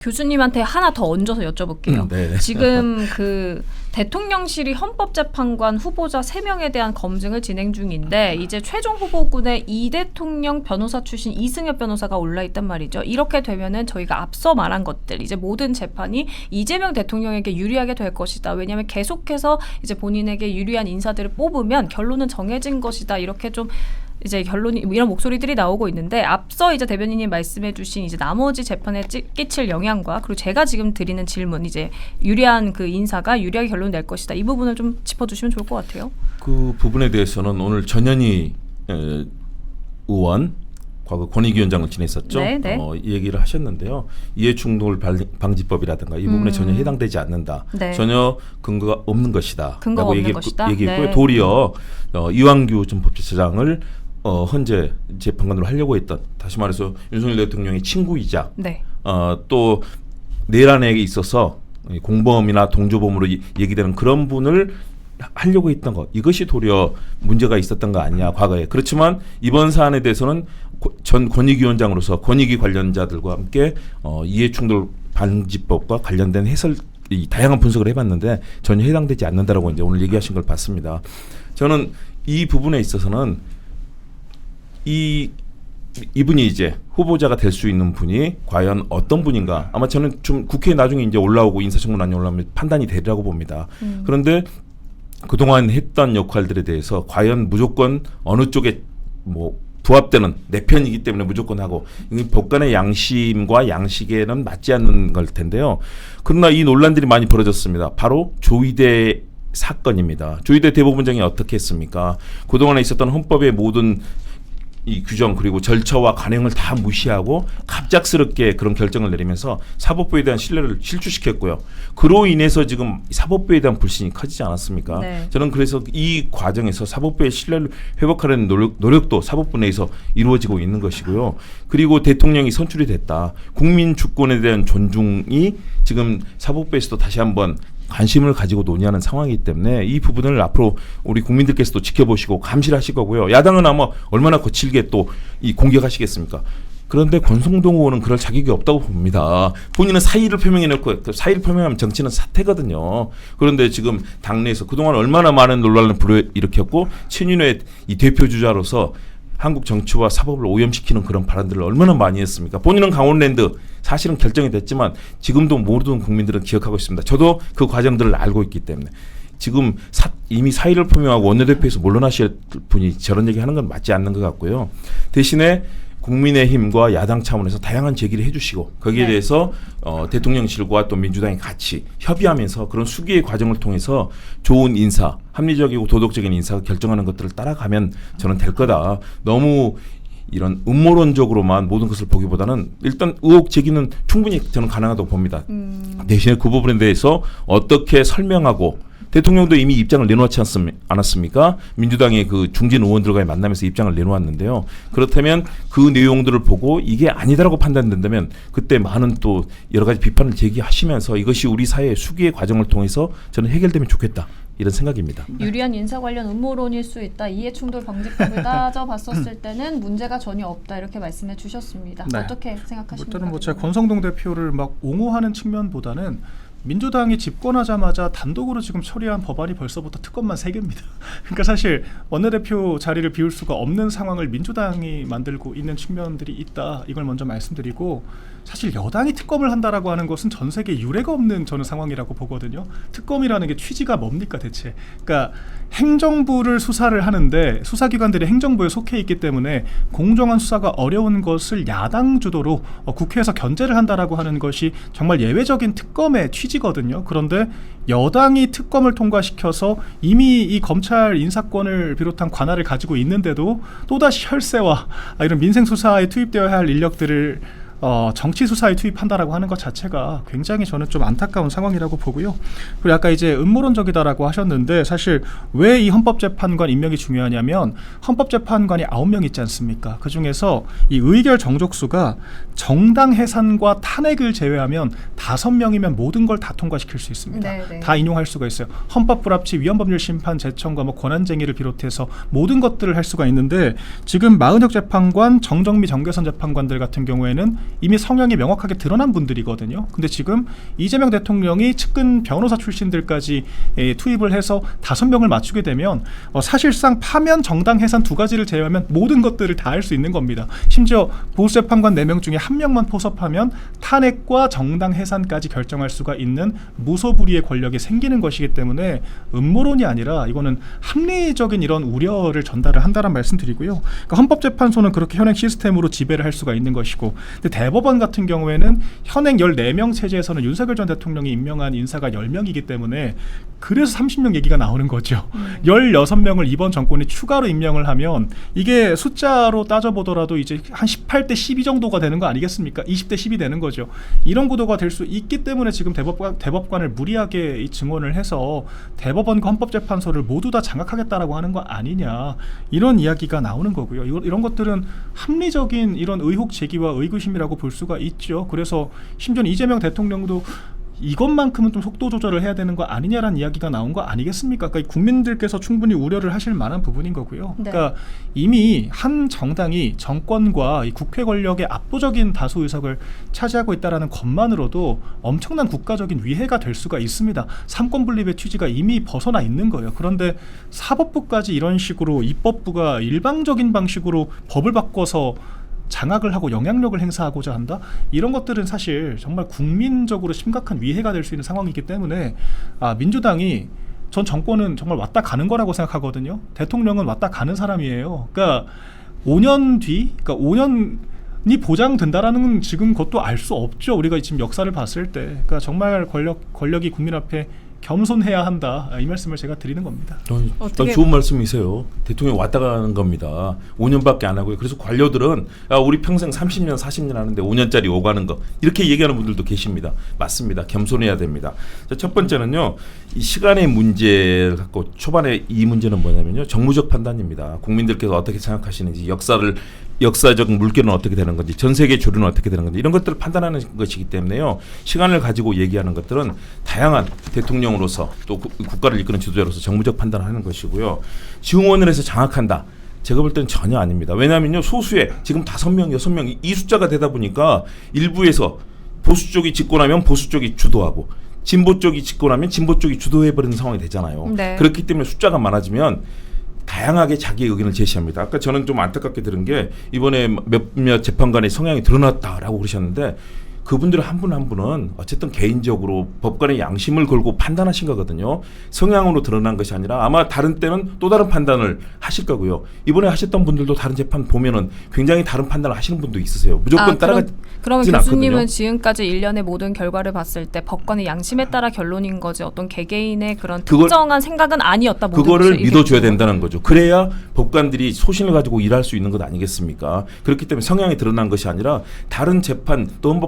교수님한테 하나 더 얹어서 여쭤볼게요. 지금 그 대통령실이 헌법재판관 후보자 3명에 대한 검증을 진행 중인데 이제 최종 후보군에 이 대통령 변호사 출신 이승엽 변호사가 올라있단 말이죠. 이렇게 되면은 저희가 앞서 말한 것들 이제 모든 재판이 이재명 대통령에게 유리하게 될 것이다. 왜냐하면 계속해서 이제 본인에게 유리한 인사들을 뽑으면 결론은 정해진 것이다. 이렇게 좀 이제 결론이 이런 목소리들이 나오고 있는데 앞서 이제 대변인님 말씀해주신 이제 나머지 재판에 끼칠 영향과 그리고 제가 지금 드리는 질문 이제 유리한 그 인사가 유리하게 결론 낼 것이다 이 부분을 좀 짚어주시면 좋을 것 같아요. 그 부분에 대해서는 오늘 전현희 의원 과거 권익위원장을 지냈었죠. 이 얘기를 하셨는데요. 이해충돌 방지법이라든가 이 부분에 전혀 해당되지 않는다. 전혀 근거가 없는 것이다. 근거가 없는 것이다. 얘기했고요. 도리어 이완규 전 법제처장을 헌재 재판관으로 하려고 했던 다시 말해서 윤석열 대통령의 친구이자 또 내란에 있어서 공범이나 동조범으로 얘기되는 그런 분을 하려고 했던 것 이것이 도리어 문제가 있었던 거 아니냐 과거에. 그렇지만 이번 사안에 대해서는 전 권익위원장으로서 권익위 관련자들과 함께 이해충돌 방지법과 관련된 해설 다양한 분석을 해봤는데 전혀 해당되지 않는다라고 이제 오늘 얘기하신 걸 봤습니다. 저는 이 부분에 있어서는 이분이 이제 후보자가 될 수 있는 분이 과연 어떤 분인가 아마 저는 좀 국회에 나중에 이제 올라오고 인사청문회에 올라오면 판단이 되리라고 봅니다. 그런데 그동안 했던 역할들에 대해서 과연 무조건 어느 쪽에 뭐 부합되는 내 편이기 때문에 무조건 하고 법관의 양심과 양식에는 맞지 않는 걸 텐데요. 그러나 이 논란들이 많이 벌어졌습니다. 바로 조의대 사건입니다. 조의대 대법원장이 어떻게 했습니까? 그동안에 있었던 헌법의 모든 이 규정 그리고 절차와 관행을 다 무시하고 갑작스럽게 그런 결정을 내리면서 사법부에 대한 신뢰를 실추시켰고요. 그로 인해서 지금 사법부에 대한 불신이 커지지 않았습니까? 저는 그래서 이 과정에서 사법부의 신뢰를 회복하려는 노력도 사법부 내에서 이루어지고 있는 것이고요. 그리고 대통령이 선출이 됐다. 국민 주권에 대한 존중이 지금 사법부에서도 다시 한번 관심을 가지고 논의하는 상황이기 때문에 이 부분을 앞으로 우리 국민들께서도 지켜보시고 감시를 하실 거고요. 야당은 아마 얼마나 거칠게 또 이 공격하시겠습니까? 그런데 권성동 의원은 그럴 자격이 없다고 봅니다. 본인은 사의를 표명해놓고 사의를 표명하면 정치는 사퇴거든요. 그런데 지금 당내에서 그동안 얼마나 많은 논란을 불러일으켰고 친윤의 이 대표주자로서 한국 정치와 사법을 오염시키는 그런 발언들을 얼마나 많이 했습니까? 본인은 강원랜드 사실은 결정이 됐지만 지금도 모든 국민들은 기억하고 있습니다. 저도 그 과정들을 알고 있기 때문에 지금 이미 사의를 표명하고 원내대표에서 물러나실 분이 저런 얘기하는 건 맞지 않는 것 같고요. 대신에 국민의힘과 야당 차원에서 다양한 제기를 해주시고 거기에 대해서 대통령실과 또 민주당이 같이 협의하면서 그런 수기의 과정을 통해서 좋은 인사, 합리적이고 도덕적인 인사가 결정하는 것들을 따라가면 저는 될 거다. 너무 이런 음모론적으로만 모든 것을 보기보다는 일단 의혹 제기는 충분히 저는 가능하다고 봅니다. 대신에 그 부분에 대해서 어떻게 설명하고 대통령도 이미 입장을 내놓지 않았습니까? 민주당의 그 중진 의원들과의 만남에서 입장을 내놓았는데요. 그렇다면 그 내용들을 보고 이게 아니다라고 판단된다면 그때 많은 또 여러 가지 비판을 제기하시면서 이것이 우리 사회의 수기의 과정을 통해서 저는 해결되면 좋겠다. 이런 생각입니다. 유리한 인사 관련 음모론일 수 있다. 이해충돌 방지법을 따져봤었을 때는 문제가 전혀 없다. 이렇게 말씀해 주셨습니다. 어떻게 생각하십니까? 저는 뭐 제가 권성동 대표를 막 옹호하는 측면보다는 민주당이 집권하자마자 단독으로 지금 처리한 법안이 벌써부터 특검만 3개입니다. 그러니까 사실 원내대표 자리를 비울 수가 없는 상황을 민주당이 만들고 있는 측면들이 있다. 이걸 먼저 말씀드리고 사실 여당이 특검을 한다라고 하는 것은 전 세계 유례가 없는 저는 상황이라고 보거든요. 특검이라는 게 취지가 뭡니까 대체? 그러니까 행정부를 수사를 하는데 수사기관들이 행정부에 속해 있기 때문에 공정한 수사가 어려운 것을 야당 주도로 국회에서 견제를 한다라고 하는 것이 정말 예외적인 특검의 취지거든요. 그런데 여당이 특검을 통과시켜서 이미 이 검찰 인사권을 비롯한 관할을 가지고 있는데도 또다시 혈세와 이런 민생 수사에 투입되어야 할 인력들을 정치 수사에 투입한다라고 하는 것 자체가 굉장히 저는 좀 안타까운 상황이라고 보고요. 그리고 아까 이제 음모론적이다라고 하셨는데 사실 왜 이 헌법재판관 임명이 중요하냐면 헌법재판관이 9명 있지 않습니까? 그 중에서 이 의결 정족수가 정당 해산과 탄핵을 제외하면 5명이면 모든 걸 다 통과시킬 수 있습니다. 다 인용할 수가 있어요. 헌법 불합치, 위헌법률 심판 제청과 뭐 권한쟁의를 비롯해서 모든 것들을 할 수가 있는데 지금 마은혁 재판관, 정정미 정계선 재판관들 같은 경우에는 이미 성향이 명확하게 드러난 분들이거든요. 근데 지금 이재명 대통령이 측근 변호사 출신들까지 투입을 해서 5명을 맞추게 되면 사실상 파면, 정당 해산 두 가지를 제외하면 모든 것들을 다 할 수 있는 겁니다. 심지어 보수재판관 4명 중에 1명만 포섭하면 탄핵과 정당 해산까지 결정할 수가 있는 무소불위의 권력이 생기는 것이기 때문에 음모론이 아니라 이거는 합리적인 이런 우려를 전달을 한다는 말씀드리고요. 그러니까 헌법재판소는 그렇게 현행 시스템으로 지배를 할 수가 있는 것이고, 근데 대법원 같은 경우에는 현행 14명 체제에서는 윤석열 전 대통령이 임명한 인사가 10명이기 때문에 그래서 30명 얘기가 나오는 거죠. 16명을 이번 정권이 추가로 임명을 하면 이게 숫자로 따져보더라도 이제 한 18대 12 정도가 되는 거 아니겠습니까? 20대 10이 되는 거죠. 이런 구도가 될 수 있기 때문에 지금 대법관을 무리하게 증원을 해서 대법원과 헌법재판소를 모두 다 장악하겠다라고 하는 거 아니냐, 이런 이야기가 나오는 거고요. 이런 것들은 합리적인 이런 의혹 제기와 의구심이라고 볼 수가 있죠. 그래서 심지어 이재명 대통령도 이것만큼은 좀 속도 조절을 해야 되는 거 아니냐라는 이야기가 나온 거 아니겠습니까? 그러니까 국민들께서 충분히 우려를 하실 만한 부분인 거고요. 네. 그러니까 이미 한 정당이 정권과 이 국회 권력의 압도적인 다수 의석을 차지하고 있다는 것만으로도 엄청난 국가적인 위해가 될 수가 있습니다. 삼권 분립의 취지가 이미 벗어나 있는 거예요. 그런데 사법부까지 이런 식으로 입법부가 일방적인 방식으로 법을 바꿔서 장악을 하고 영향력을 행사하고자 한다? 이런 것들은 사실 정말 국민적으로 심각한 위해가 될 수 있는 상황이기 때문에 민주당이, 전 정권은 정말 왔다 가는 거라고 생각하거든요. 대통령은 왔다 가는 사람이에요. 그러니까 5년 뒤, 그러니까 5년이 보장된다라는 건 지금 그것도 알 수 없죠. 우리가 지금 역사를 봤을 때. 그러니까 정말 권력이 국민 앞에 겸손해야 한다, 이 말씀을 제가 드리는 겁니다. 좋은 말씀이세요. 대통령이 왔다 가는 겁니다. 5년밖에 안 하고요. 그래서 관료들은 우리 평생 30년 40년 하는데 5년짜리 오가는 거, 이렇게 얘기하는 분들도 계십니다. 맞습니다. 겸손해야 됩니다. 자, 첫 번째는요, 이 시간의 문제를 갖고, 초반에 이 문제는 뭐냐면요, 정무적 판단입니다. 국민들께서 어떻게 생각하시는지, 역사적 물결은 어떻게 되는 건지, 전 세계 조류는 어떻게 되는 건지, 이런 것들을 판단하는 것이기 때문에요, 시간을 가지고 얘기하는 것들은 다양한 대통령으로서 또 국가를 이끄는 지도자로서 정무적 판단을 하는 것이고요. 증원을 해서 장악한다, 제가 볼 때는 전혀 아닙니다. 왜냐하면요, 소수의 지금 5명, 6명 이 숫자가 되다 보니까 일부에서 보수 쪽이 집권하면 보수 쪽이 주도하고, 진보 쪽이 집권하면 진보 쪽이 주도해버리는 상황이 되잖아요. 네. 그렇기 때문에 숫자가 많아지면 다양하게 자기의 의견을 제시합니다. 아까 저는 좀 안타깝게 들은 게, 이번에 몇몇 재판관의 성향이 드러났다라고 그러셨는데, 그분들 한 분 한 분은 어쨌든 개인적으로 법관의 양심을 걸고 판단하신 거거든요. 성향으로 드러난 것이 아니라 아마 다른 때는 또 다른 판단을 하실 거고요. 이번에 하셨던 분들도 다른 재판 보면은 굉장히 다른 판단을 하시는 분도 있으세요. 무조건 따라가지 그러면 않거든요. 교수님은 지금까지 일련의 모든 결과를 봤을 때 법관의 양심에 따라 결론인 거지, 어떤 개개인의 그런 특정한 생각은 아니었다. 그거를 믿어줘야 된다는 거죠. 그래야 법관들이 소신을 가지고 일할 수 있는 것 아니겠습니까? 그렇기 때문에 성향이 드러난 것이 아니라 다른 재판 또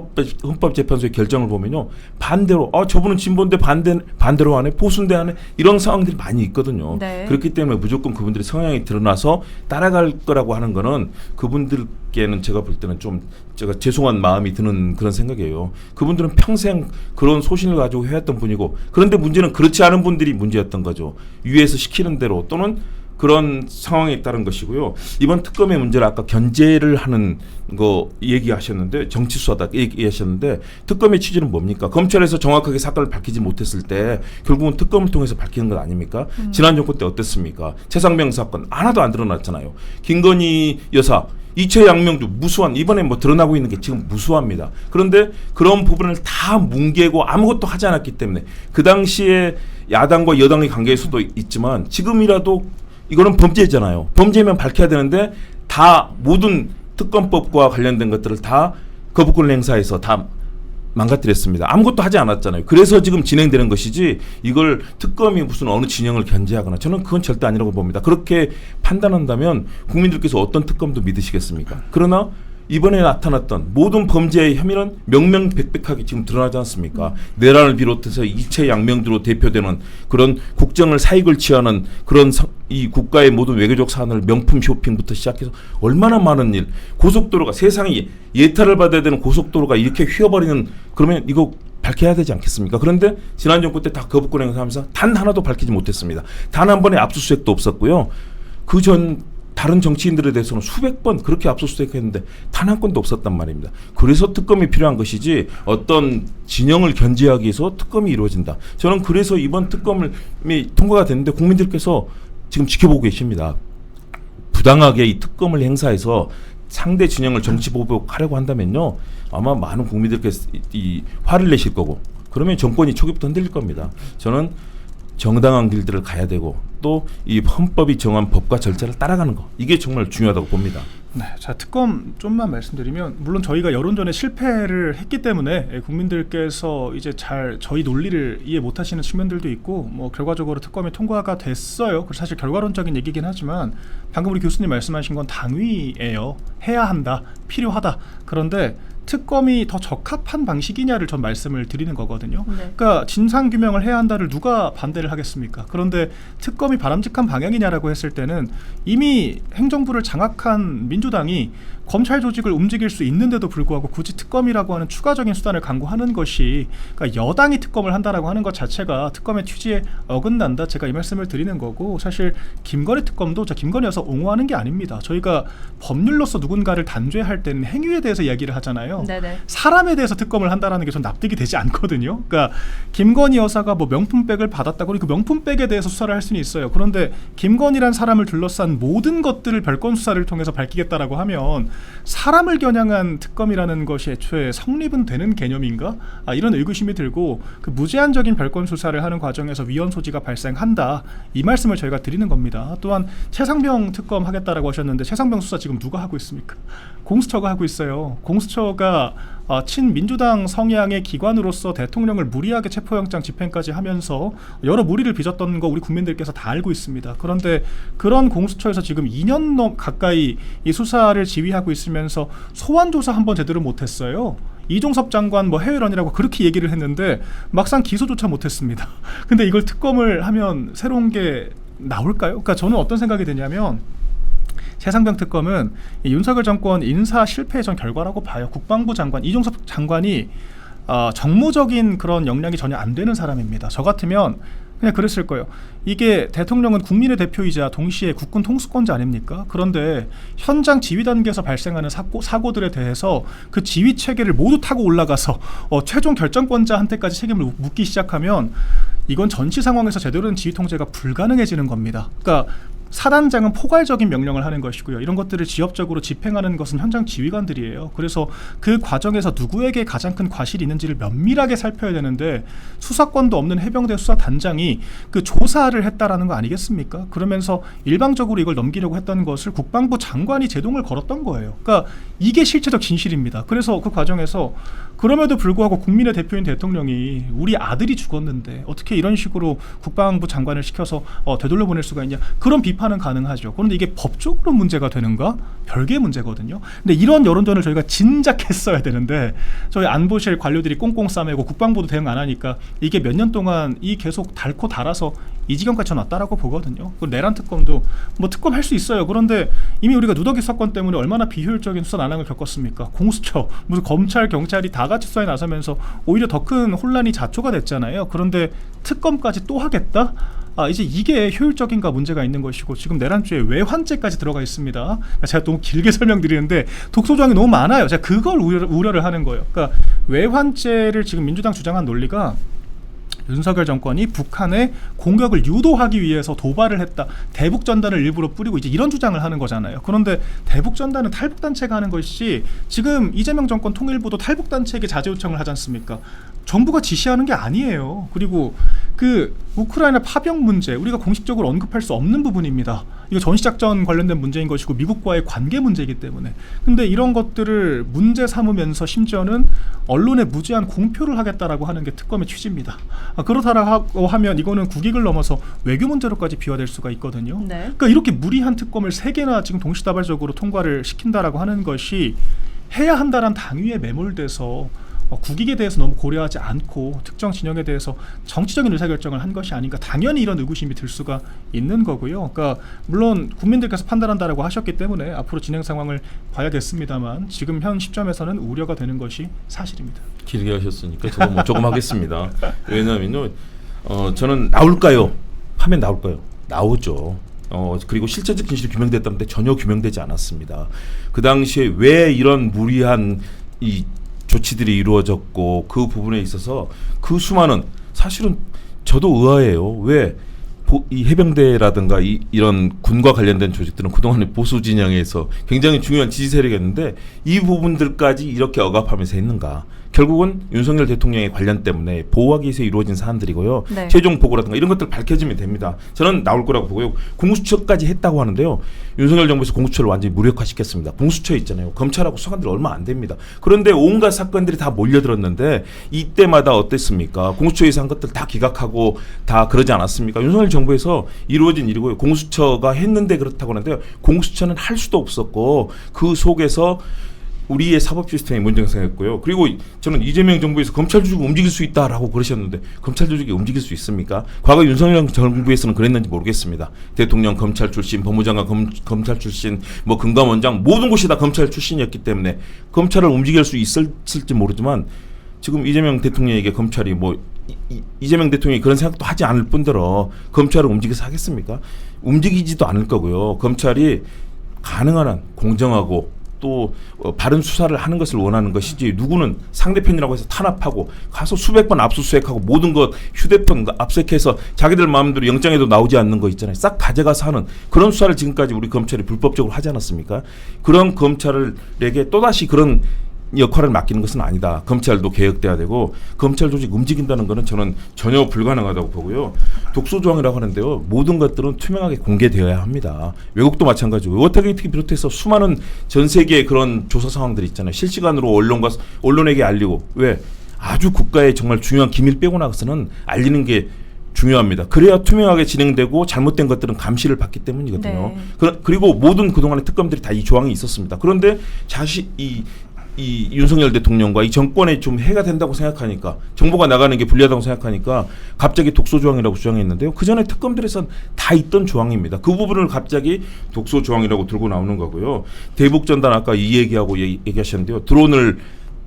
헌법재판소의 결정을 보면요, 반대로 저분은 진보인데 반대로 하네, 보수인데 하네, 이런 상황들이 많이 있거든요. 네. 그렇기 때문에 무조건 그분들의 성향이 드러나서 따라갈 거라고 하는 거는 그분들께는 제가 볼 때는 좀 제가 죄송한 마음이 드는 그런 생각이에요. 그분들은 평생 그런 소신을 가지고 해왔던 분이고, 그런데 문제는 그렇지 않은 분들이 문제였던 거죠. 위에서 시키는 대로 또는 그런 상황에 따른 것이고요. 이번 특검의 문제를 아까 견제를 하는 거 얘기하셨는데, 정치 수사다 얘기하셨는데, 특검의 취지는 뭡니까? 검찰에서 정확하게 사건을 밝히지 못했을 때 결국은 특검을 통해서 밝히는 것 아닙니까? 지난 정권 때 어땠습니까? 최상병 사건 하나도 안 드러났잖아요. 김건희 여사, 이채 양명주 무수한, 이번에 뭐 드러나고 있는 게 지금 무수합니다. 그런데 그런 부분을 다 뭉개고 아무것도 하지 않았기 때문에, 그 당시에 야당과 여당의 관계일 수도 있지만 지금이라도 이거는 범죄잖아요. 범죄면 밝혀야 되는데 다 모든 특검법과 관련된 것들을 다 거부권 행사해서 다 망가뜨렸습니다. 아무것도 하지 않았잖아요. 그래서 지금 진행되는 것이지, 이걸 특검이 무슨 어느 진영을 견제하거나, 저는 그건 절대 아니라고 봅니다. 그렇게 판단한다면 국민들께서 어떤 특검도 믿으시겠습니까? 그러나 이번에 나타났던 모든 범죄의 혐의는 명명백백하게 지금 드러나지 않습니까? 내란을 비롯해서 이채 양명주로 대표되는 그런 국정을 사익을 취하는 그런 이 국가의 모든 외교적 사안을 명품 쇼핑부터 시작해서 얼마나 많은 일, 고속도로가, 세상에 예탈을 받아야 되는 고속도로가 이렇게 휘어버리는, 그러면 이거 밝혀야 되지 않겠습니까? 그런데 지난 정권 때 다 거부권 행사하면서 단 하나도 밝히지 못했습니다. 단 한 번의 압수수색도 없었고요. 그 전 다른 정치인들에 대해서는 수백 번 그렇게 압수수색했는데 단 한 건도 없었단 말입니다. 그래서 특검이 필요한 것이지 어떤 진영을 견제하기 위해서 특검이 이루어진다. 저는 그래서 이번 특검이 통과가 됐는데 국민들께서 지금 지켜보고 계십니다. 부당하게 이 특검을 행사해서 상대 진영을 정치 보복하려고 한다면요, 아마 많은 국민들께서 이 화를 내실 거고, 그러면 정권이 초기부터 흔들릴 겁니다. 저는 정당한 길들을 가야 되고 또 이 헌법이 정한 법과 절차를 따라가는 거, 이게 정말 중요하다고 봅니다. 네, 자 특검 좀만 말씀드리면, 물론 저희가 여론전에 실패를 했기 때문에 국민들께서 이제 잘 저희 논리를 이해 못하시는 측면들도 있고, 뭐 결과적으로 특검이 통과가 됐어요. 그래서 사실 결과론적인 얘기긴 하지만 방금 우리 교수님 말씀하신 건 당위예요. 해야 한다, 필요하다. 그런데 특검이 더 적합한 방식이냐를 전 말씀을 드리는 거거든요. 네. 그러니까 진상규명을 해야 한다를 누가 반대를 하겠습니까? 그런데 특검이 바람직한 방향이냐라고 했을 때는 이미 행정부를 장악한 민주당이 검찰 조직을 움직일 수 있는데도 불구하고 굳이 특검이라고 하는 추가적인 수단을 강구하는 것이, 그러니까 여당이 특검을 한다라고 하는 것 자체가 특검의 취지에 어긋난다. 제가 이 말씀을 드리는 거고, 사실 김건희 특검도 저 김건희 여사 옹호하는 게 아닙니다. 저희가 법률로서 누군가를 단죄할 때는 행위에 대해서 이야기를 하잖아요. 네네. 사람에 대해서 특검을 한다라는 게 전 납득이 되지 않거든요. 그러니까 김건희 여사가 뭐 명품백을 받았다고 그 명품백에 대해서 수사를 할 수는 있어요. 그런데 김건희란 사람을 둘러싼 모든 것들을 별건 수사를 통해서 밝히겠다라고 하면 사람을 겨냥한 특검이라는 것이 애초에 성립은 되는 개념인가? 이런 의구심이 들고, 그 무제한적인 별건 수사를 하는 과정에서 위헌 소지가 발생한다, 이 말씀을 저희가 드리는 겁니다. 또한 최상병 특검 하겠다라고 하셨는데 최상병 수사 지금 누가 하고 있습니까? 공수처가 하고 있어요. 공수처가 친민주당 성향의 기관으로서 대통령을 무리하게 체포영장 집행까지 하면서 여러 무리를 빚었던 거 우리 국민들께서 다 알고 있습니다. 그런데 그런 공수처에서 지금 2년 가까이 이 수사를 지휘하고 있으면서 소환조사 한번 제대로 못했어요. 이종섭 장관 뭐 해외런이라고 그렇게 얘기를 했는데 막상 기소조차 못했습니다. 근데 이걸 특검을 하면 새로운 게 나올까요? 그러니까 저는 어떤 생각이 드냐면, 최상병 특검은 윤석열 정권 인사 실패의 전 결과라고 봐요. 국방부 장관 이종섭 장관이 정무적인 그런 역량이 전혀 안 되는 사람입니다. 저 같으면 그냥 그랬을 거예요. 이게 대통령은 국민의 대표이자 동시에 국군 통수권자 아닙니까? 그런데 현장 지휘 단계에서 발생하는 사고들에 대해서 그 지휘 체계를 모두 타고 올라가서 최종 결정권자한테까지 책임을 묻기 시작하면 이건 전시 상황에서 제대로 된 지휘 통제가 불가능해지는 겁니다. 그러니까 사단장은 포괄적인 명령을 하는 것이고요. 이런 것들을 지역적으로 집행하는 것은 현장 지휘관들이에요. 그래서 그 과정에서 누구에게 가장 큰 과실이 있는지를 면밀하게 살펴야 되는데, 수사권도 없는 해병대 수사단장이 그 조사를 했다라는 거 아니겠습니까? 그러면서 일방적으로 이걸 넘기려고 했던 것을 국방부 장관이 제동을 걸었던 거예요. 그러니까 이게 실체적 진실입니다. 그래서 그 과정에서 그럼에도 불구하고 국민의 대표인 대통령이 우리 아들이 죽었는데 어떻게 이런 식으로 국방부 장관을 시켜서 되돌려 보낼 수가 있냐, 그런 비판은 가능하죠. 그런데 이게 법적으로 문제가 되는가? 별개의 문제거든요. 근데 이런 여론전을 저희가 진작 했어야 되는데, 저희 안보실 관료들이 꽁꽁 싸매고 국방부도 대응 안 하니까 이게 몇 년 동안 이 계속 닳고 닳아서 이 지경까지 왔다라고 보거든요. 그 내란 특검도 뭐 특검 할 수 있어요. 그런데 이미 우리가 누더기 사건 때문에 얼마나 비효율적인 수사 난항을 겪었습니까? 공수처, 무슨 검찰, 경찰이 다 같이 수사에 나서면서 오히려 더 큰 혼란이 자초가 됐잖아요. 그런데 특검까지 또 하겠다? 이제 이게 효율적인가 문제가 있는 것이고, 지금 내란죄에 외환죄까지 들어가 있습니다. 제가 너무 길게 설명드리는데 독소조항이 너무 많아요. 제가 그걸 우려를 하는 거예요. 그러니까 외환죄를 지금 민주당 주장한 논리가, 윤석열 정권이 북한에 공격을 유도하기 위해서 도발을 했다, 대북전단을 일부러 뿌리고 이제 이런 주장을 하는 거잖아요. 그런데 대북전단은 탈북단체가 하는 것이지, 지금 이재명 정권 통일부도 탈북단체에게 자제 요청을 하지 않습니까? 정부가 지시하는 게 아니에요. 그리고 그 우크라이나 파병 문제, 우리가 공식적으로 언급할 수 없는 부분입니다. 이거 전시작전 관련된 문제인 것이고 미국과의 관계 문제이기 때문에. 근데 이런 것들을 문제 삼으면서 심지어는 언론에 무제한 공표를 하겠다라고 하는 게 특검의 취지입니다. 그렇다라고 하면 이거는 국익을 넘어서 외교 문제로까지 비화될 수가 있거든요. 네. 그러니까 이렇게 무리한 특검을 3개나 지금 동시다발적으로 통과를 시킨다라고 하는 것이 해야 한다는 당위에 매몰돼서 국익에 대해서 너무 고려하지 않고 특정 진영에 대해서 정치적인 의사결정을 한 것이 아닌가, 당연히 이런 의구심이 들 수가 있는 거고요. 그러니까 물론 국민들께서 판단한다라고 하셨기 때문에 앞으로 진행 상황을 봐야겠습니다만, 지금 현 시점에서는 우려가 되는 것이 사실입니다. 길게 하셨으니까 저도 뭐 조금 하겠습니다. 왜냐하면요, 저는 나올까요? 하면 나올까요? 나오죠. 그리고 실체적 진실이 규명됐다는데 전혀 규명되지 않았습니다. 그 당시에 왜 이런 무리한 이 조치들이 이루어졌고 그 부분에 있어서 그 수많은 사실은 저도 의아해요. 왜 이 해병대라든가 이런 군과 관련된 조직들은 그동안에 보수 진영에서 굉장히 중요한 지지 세력이었는데 이 부분들까지 이렇게 억압하면서 했는가. 결국은 윤석열 대통령의 관련 때문에 보호하기 위해서 이루어진 사안들이고요. 네. 최종 보고라든가 이런 것들 밝혀지면 됩니다. 저는 나올 거라고 보고요. 공수처까지 했다고 하는데요. 윤석열 정부에서 공수처를 완전히 무력화시켰습니다. 공수처 있잖아요. 검찰하고 수사관들 얼마 안 됩니다. 그런데 온갖 사건들이 다 몰려들었는데 이때마다 어땠습니까? 공수처에서 한 것들 다 기각하고 다 그러지 않았습니까? 윤석열 정부에서 이루어진 일이고요. 공수처가 했는데 그렇다고 하는데요. 공수처는 할 수도 없었고 그 속에서 우리의 사법 시스템이 문제가 생겼고요. 그리고 저는 이재명 정부에서 검찰 조직이 움직일 수 있다라고 그러셨는데 검찰 조직이 움직일 수 있습니까? 과거 윤석열 정부에서는 그랬는지 모르겠습니다. 대통령 검찰 출신, 법무장관 검찰 출신, 뭐 금감원장 모든 곳이 다 검찰 출신이었기 때문에 검찰을 움직일 수 있을지 모르지만 지금 이재명 대통령에게 검찰이 뭐 이재명 대통령이 그런 생각도 하지 않을 뿐더러 검찰을 움직여서 하겠습니까? 움직이지도 않을 거고요. 검찰이 가능한 한 공정하고 또 바른 수사를 하는 것을 원하는 것이지 누구는 상대편이라고 해서 탄압하고 가서 수백 번 압수수색하고 모든 것 휴대폰 압수수색해서 자기들 마음대로 영장에도 나오지 않는 거 있잖아요. 싹 가져가서 하는 그런 수사를 지금까지 우리 검찰이 불법적으로 하지 않았습니까? 그런 검찰에게 또다시 그런 역할을 맡기는 것은 아니다. 검찰도 개혁돼야 되고 검찰 조직 움직인다는 것은 저는 전혀 불가능하다고 보고요. 독소조항이라고 하는데요. 모든 것들은 투명하게 공개되어야 합니다. 외국도 마찬가지고 워터게이트 비롯해서 수많은 전 세계의 그런 조사 상황들이 있잖아요. 실시간으로 언론에게 알리고 왜 아주 국가의 정말 중요한 기밀 빼고 나가서는 알리는 게 중요합니다. 그래야 투명하게 진행되고 잘못된 것들은 감시를 받기 때문이거든요. 네. 그리고 모든 그동안의 특검들이 다 이 조항이 있었습니다. 그런데 이 윤석열 대통령과 이 정권에 좀 해가 된다고 생각하니까 정보가 나가는 게 불리하다고 생각하니까 갑자기 독소조항이라고 주장했는데요. 그 전에 특검들에선 다 있던 조항입니다. 그 부분을 갑자기 독소조항이라고 들고 나오는 거고요. 대북전단 아까 이 얘기하고 얘기하셨는데요. 드론을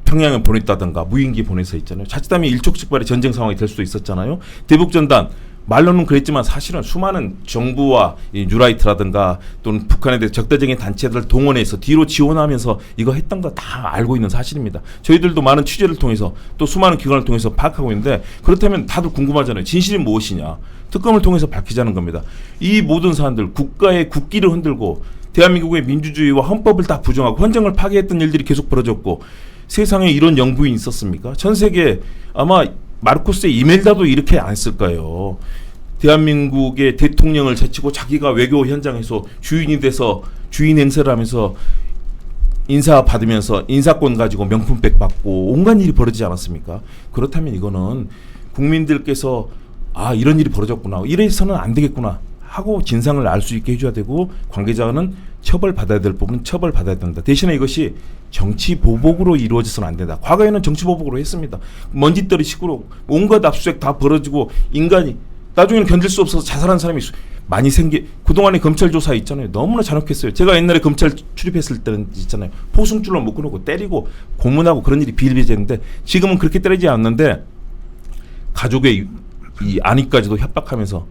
평양에 보냈다든가 무인기 보내서 있잖아요. 자칫하면 일촉즉발의 전쟁 상황이 될 수도 있었잖아요. 대북전단 말로는 그랬지만 사실은 수많은 정부와 이 뉴라이트라든가 또는 북한에 대해 적대적인 단체들 동원해서 뒤로 지원하면서 이거 했던 거 다 알고 있는 사실입니다. 저희들도 많은 취재를 통해서 또 수많은 기관을 통해서 파악하고 있는데 그렇다면 다들 궁금하잖아요. 진실이 무엇이냐. 특검을 통해서 밝히자는 겁니다. 이 모든 사안들 국가의 국기를 흔들고 대한민국의 민주주의와 헌법을 다 부정하고 헌정을 파괴했던 일들이 계속 벌어졌고 세상에 이런 영부인이 있었습니까? 전 세계 아마 마르코스 이멜다도 이렇게 안 했을 거예요. 대한민국의 대통령을 제치고 자기가 외교 현장에서 주인이 돼서 주인 행세를 하면서 인사 받으면서 인사권 가지고 명품백 받고 온갖 일이 벌어지지 않았습니까? 그렇다면 이거는 국민들께서 아 이런 일이 벌어졌구나 이래서는 안 되겠구나 하고 진상을 알 수 있게 해줘야 되고 관계자는 처벌받아야 될 부분은 처벌받아야 된다. 대신에 이것이 정치 보복으로 이루어져서는 안 된다. 과거에는 정치 보복으로 했습니다. 먼지떨이 식으로 온갖 압수수색 다 벌어지고 인간이 나중에는 견딜 수 없어서 자살한 사람이 많이 그동안의 검찰 조사 있잖아요. 너무나 잔혹했어요. 제가 옛날에 검찰 출입했을 때는 있잖아요. 포승줄로 묶어놓고 때리고 고문하고 그런 일이 비일비재했는데 지금은 그렇게 때리지 않는데 가족의 이 아내까지도 협박하면서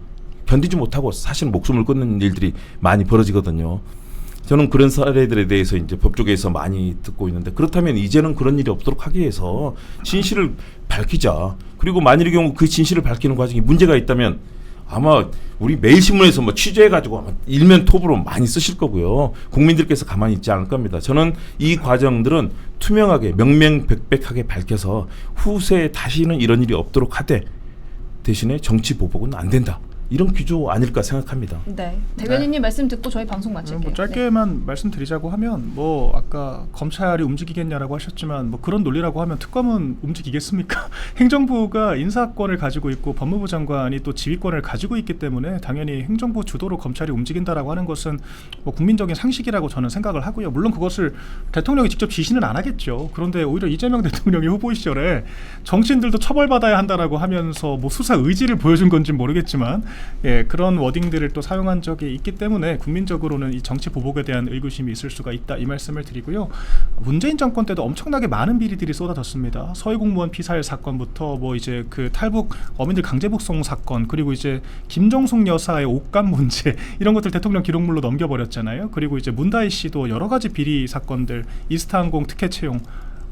견디지 못하고 사실 목숨을 끊는 일들이 많이 벌어지거든요. 저는 그런 사례들에 대해서 이제 법조계에서 많이 듣고 있는데 그렇다면 이제는 그런 일이 없도록 하기 위해서 진실을 밝히자. 그리고 만일의 경우 그 진실을 밝히는 과정이 문제가 있다면 아마 우리 매일신문에서 뭐 취재해가지고 아마 일면 톱으로 많이 쓰실 거고요. 국민들께서 가만히 있지 않을 겁니다. 저는 이 과정들은 투명하게 명명백백하게 밝혀서 후세에 다시는 이런 일이 없도록 하되 대신에 정치 보복은 안 된다. 이런 기조 아닐까 생각합니다. 네, 대변인님 말씀 듣고 저희 방송 마칠게요. 뭐 짧게만 말씀드리자고 하면 뭐 아까 검찰이 움직이겠냐라고 하셨지만 뭐 그런 논리라고 하면 특검은 움직이겠습니까? 행정부가 인사권을 가지고 있고 법무부 장관이 또 지휘권을 가지고 있기 때문에 당연히 행정부 주도로 검찰이 움직인다라고 하는 것은 뭐 국민적인 상식이라고 저는 생각을 하고요. 물론 그것을 대통령이 직접 지시는 안 하겠죠. 그런데 오히려 이재명 대통령이 후보 시절에 정치인들도 처벌받아야 한다라고 하면서 뭐 수사 의지를 보여준 건지 모르겠지만 예, 그런 워딩들을 또 사용한 적이 있기 때문에 국민적으로는 이 정치 보복에 대한 의구심이 있을 수가 있다 이 말씀을 드리고요. 문재인 정권 때도 엄청나게 많은 비리들이 쏟아졌습니다. 서해 공무원 피살 사건부터 뭐 이제 그 탈북 어민들 강제 북송 사건, 그리고 이제 김정숙 여사의 옷감 문제 이런 것들 대통령 기록물로 넘겨버렸잖아요. 그리고 이제 문다희 씨도 여러 가지 비리 사건들, 이스타항공 특혜 채용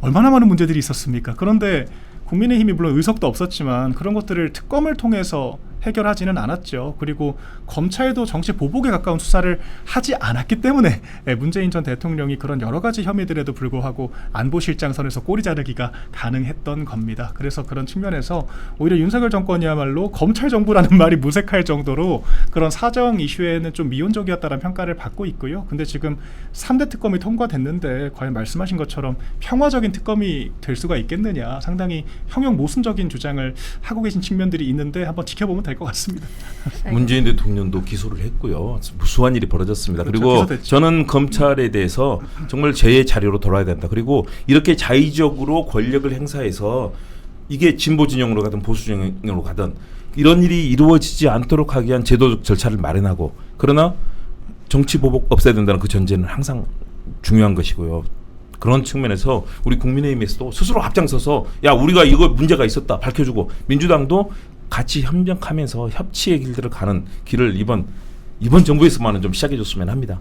얼마나 많은 문제들이 있었습니까? 그런데 국민의힘이 물론 의석도 없었지만 그런 것들을 특검을 통해서 해결하지는 않았죠. 그리고 검찰도 정치 보복에 가까운 수사를 하지 않았기 때문에 문재인 전 대통령이 그런 여러 가지 혐의들에도 불구하고 안보실장선에서 꼬리 자르기가 가능했던 겁니다. 그래서 그런 측면에서 오히려 윤석열 정권이야말로 검찰 정부라는 말이 무색할 정도로 그런 사정 이슈에는 좀 미온적이었다는 평가를 받고 있고요. 근데 지금 3대 특검이 통과됐는데 과연 말씀하신 것처럼 평화적인 특검이 될 수가 있겠느냐, 상당히 형용 모순적인 주장을 하고 계신 측면들이 있는데 한번 지켜보면 될 것 같습니다. 문재인 대통령도 기소를 했고요. 무수한 일이 벌어졌습니다. 그렇죠, 그리고 기소됐죠. 저는 검찰에 대해서 정말 제 자리로 돌아야 된다. 그리고 이렇게 자의적으로 권력을 행사해서 이게 진보 진영으로 가든 보수 진영으로 가든 이런 일이 이루어지지 않도록 하기 위한 제도적 절차를 마련하고, 그러나 정치 보복 없애야 된다는 그 전제는 항상 중요한 것이고요. 그런 측면에서 우리 국민의힘에서도 스스로 앞장서서 야, 우리가 이거 문제가 있었다 밝혀주고, 민주당도 같이 협력하면서 협치의 길들을 가는 길을 이번 정부에서만은 좀 시작해줬으면 합니다.